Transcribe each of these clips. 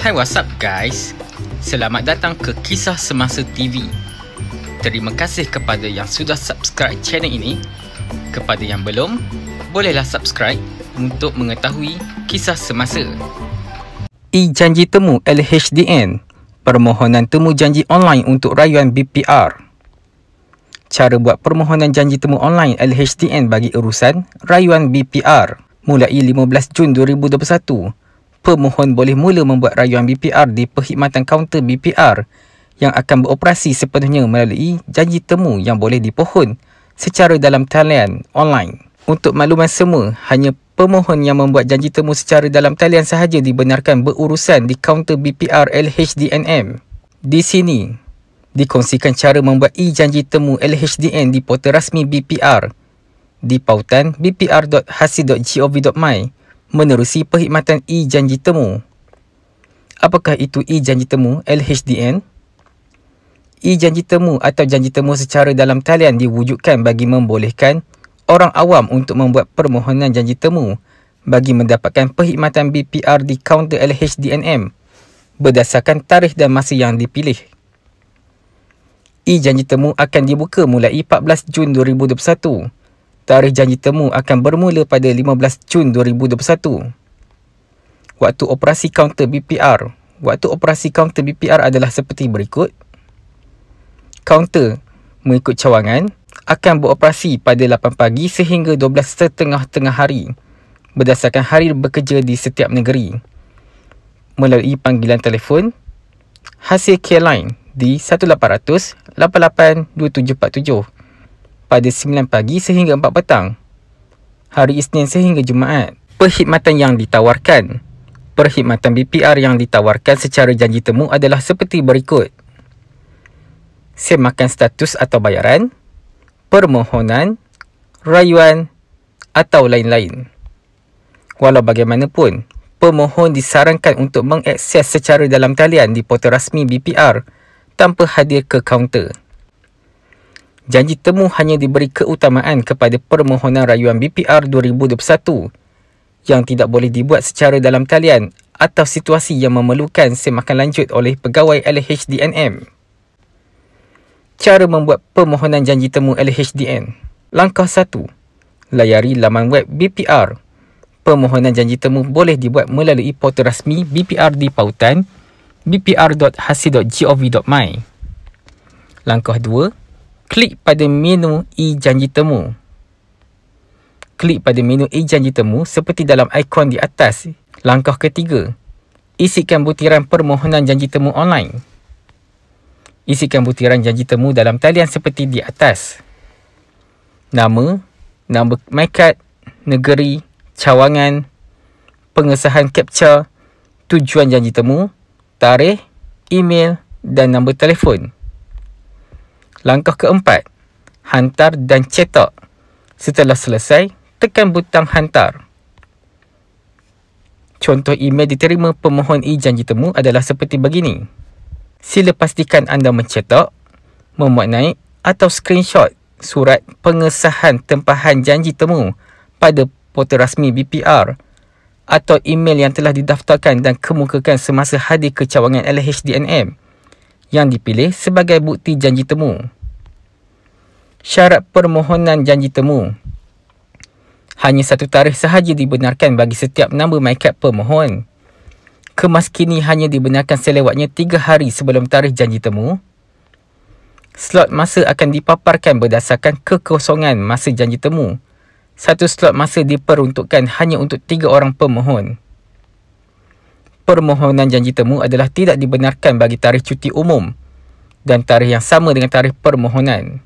Hai, what's up guys? Selamat datang ke Kisah Semasa TV. Terima kasih kepada yang sudah subscribe channel ini. Kepada yang belum, bolehlah subscribe untuk mengetahui kisah semasa. E-janji temu LHDN, permohonan temu janji online untuk rayuan BPR. Cara buat permohonan janji temu online LHDN bagi urusan rayuan BPR. Mulai 15 Jun 2021, pemohon boleh mula membuat rayuan BPR di perkhidmatan kaunter BPR yang akan beroperasi sepenuhnya melalui janji temu yang boleh dipohon secara dalam talian online. Untuk makluman semua, hanya pemohon yang membuat janji temu secara dalam talian sahaja dibenarkan berurusan di kaunter BPR LHDNM. Di sini, dikongsikan cara membuat e-janji temu LHDN di portal rasmi BPR di pautan bpr.hasil.gov.my menerusi perkhidmatan e-janji temu. Apakah itu e-janji temu LHDN? E-janji temu atau janji temu secara dalam talian diwujudkan bagi membolehkan orang awam untuk membuat permohonan janji temu bagi mendapatkan perkhidmatan BPR di kaunter LHDNM berdasarkan tarikh dan masa yang dipilih. E-janji temu akan dibuka mulai 14 Jun 2021. Tarikh janji temu akan bermula pada 15 Jun 2021. Waktu operasi kaunter BPR. Waktu operasi kaunter BPR adalah seperti berikut. Kaunter mengikut cawangan akan beroperasi pada 8 pagi sehingga 12.30 hari berdasarkan hari bekerja di setiap negeri melalui panggilan telefon hasil K-Line di 1800 88 2747 pada 9 pagi sehingga 4 petang, hari Isnin sehingga Jumaat. Perkhidmatan yang ditawarkan. Perkhidmatan BPR yang ditawarkan secara janji temu adalah seperti berikut. Semakan status atau bayaran, permohonan, rayuan atau lain-lain. Walau bagaimanapun, pemohon disarankan untuk mengakses secara dalam talian di portal rasmi BPR tanpa hadir ke kaunter. Janji temu hanya diberi keutamaan kepada permohonan rayuan BPR 2021 yang tidak boleh dibuat secara dalam talian atau situasi yang memerlukan semakan lanjut oleh pegawai LHDNM. Cara membuat permohonan janji temu LHDN. Langkah 1. Layari laman web BPR. Permohonan janji temu boleh dibuat melalui portal rasmi BPR di pautan bpr.hasil.gov.my. Langkah 2. Klik pada menu e-janji temu. Klik pada menu e-janji temu seperti dalam ikon di atas. Langkah ketiga. Isikan butiran permohonan janji temu online. Isikan butiran janji temu dalam talian seperti di atas. Nama, nama MyKad, negeri, cawangan, pengesahan captcha, tujuan janji temu, tarikh, email dan nombor telefon. Langkah keempat, hantar dan cetak. Setelah selesai, tekan butang hantar. Contoh email diterima pemohon e-janji temu adalah seperti begini. Sila pastikan anda mencetak, memuat naik atau screenshot surat pengesahan tempahan janji temu pada portal rasmi BPR atau email yang telah didaftarkan dan kemukakan semasa hadir ke cawangan LHDNM yang dipilih sebagai bukti janji temu. Syarat permohonan janji temu. Hanya satu tarikh sahaja dibenarkan bagi setiap nama MyKad pemohon. Kemas kini hanya dibenarkan selewatnya 3 hari sebelum tarikh janji temu. Slot masa akan dipaparkan berdasarkan kekosongan masa janji temu. Satu slot masa diperuntukkan hanya untuk 3 orang pemohon. Permohonan janji temu adalah tidak dibenarkan bagi tarikh cuti umum dan tarikh yang sama dengan tarikh permohonan.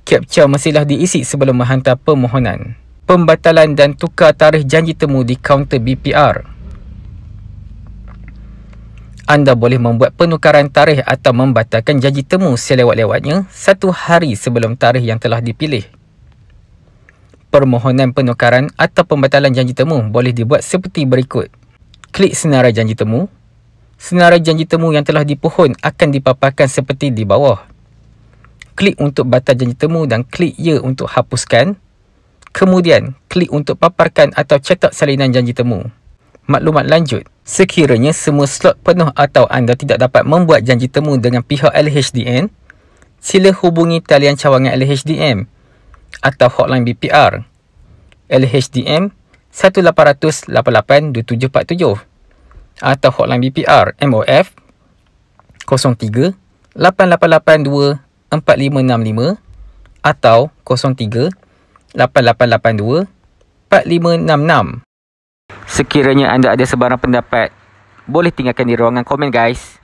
Captcha mestilah diisi sebelum menghantar permohonan. Pembatalan dan tukar tarikh janji temu di kaunter BPR. Anda boleh membuat penukaran tarikh atau membatalkan janji temu selewat-lewatnya 1 hari sebelum tarikh yang telah dipilih. Permohonan penukaran atau pembatalan janji temu boleh dibuat seperti berikut. Klik senarai janji temu. Senarai janji temu yang telah dipohon akan dipaparkan seperti di bawah. Klik untuk batal janji temu dan klik ya untuk hapuskan. Kemudian, klik untuk paparkan atau cetak salinan janji temu. Maklumat lanjut, sekiranya semua slot penuh atau anda tidak dapat membuat janji temu dengan pihak LHDN, sila hubungi talian cawangan LHDN atau hotline BPR LHDN 1-800-88-2747 atau hotline BPR MOF 03-8882-4565 atau 03-8882-4566. Sekiranya anda ada sebarang pendapat, boleh tinggalkan di ruangan komen guys.